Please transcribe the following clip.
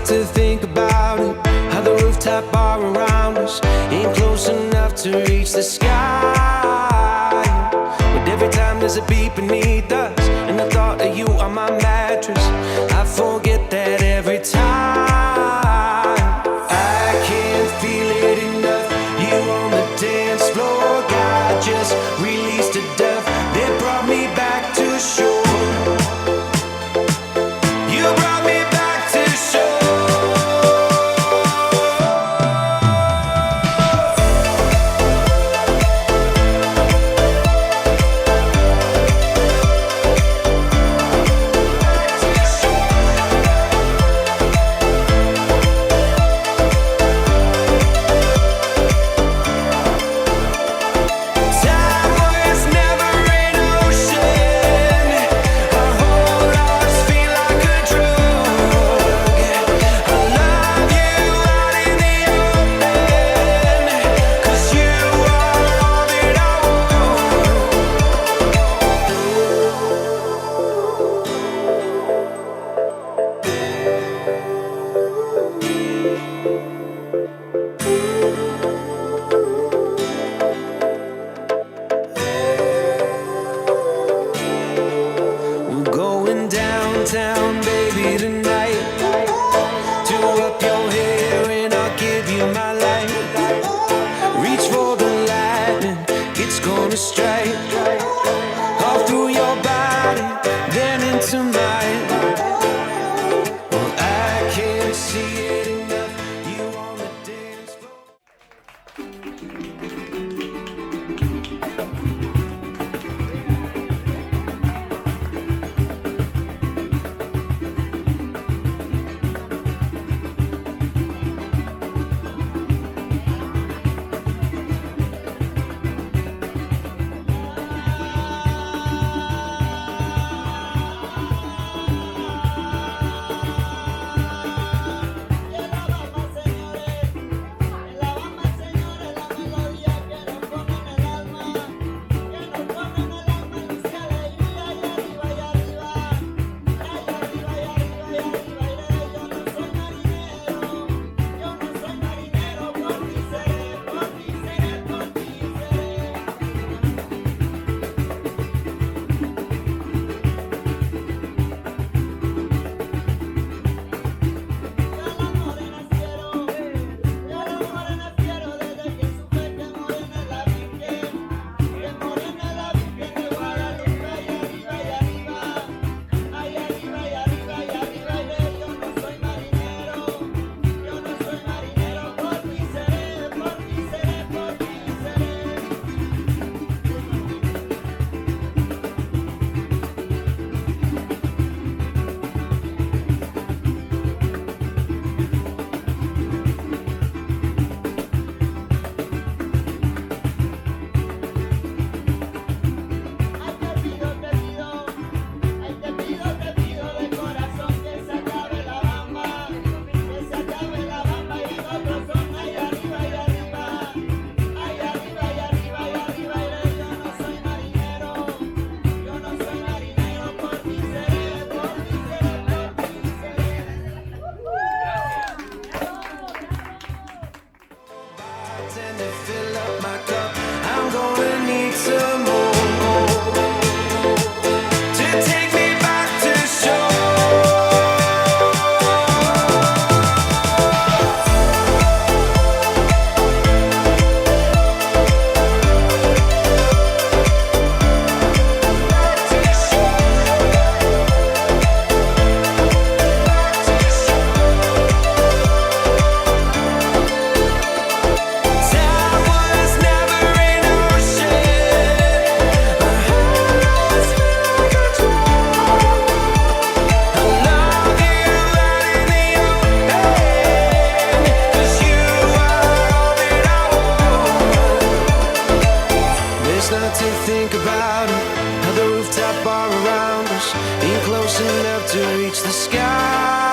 not to think about it. How the rooftop bar around us ain't close enough to reach the sky. But every time there's a beat beneath us, and the thought of you on my mattress, I forget that every time. I can't feel it enough. You on the dance floor, God just released a dove that brought me back to shore. You brought me back to shore. We're going downtown, baby, tonight. Do up your hair and I'll give you my light. Reach for the lightning, it's gonna strike all through your body, then into mine. Well, I can't see it enough. You on the dance floor. And to fill up my cup, I'm gonna need some more to take me back to to think about it. How the rooftop bar around us ain't close enough to reach the sky.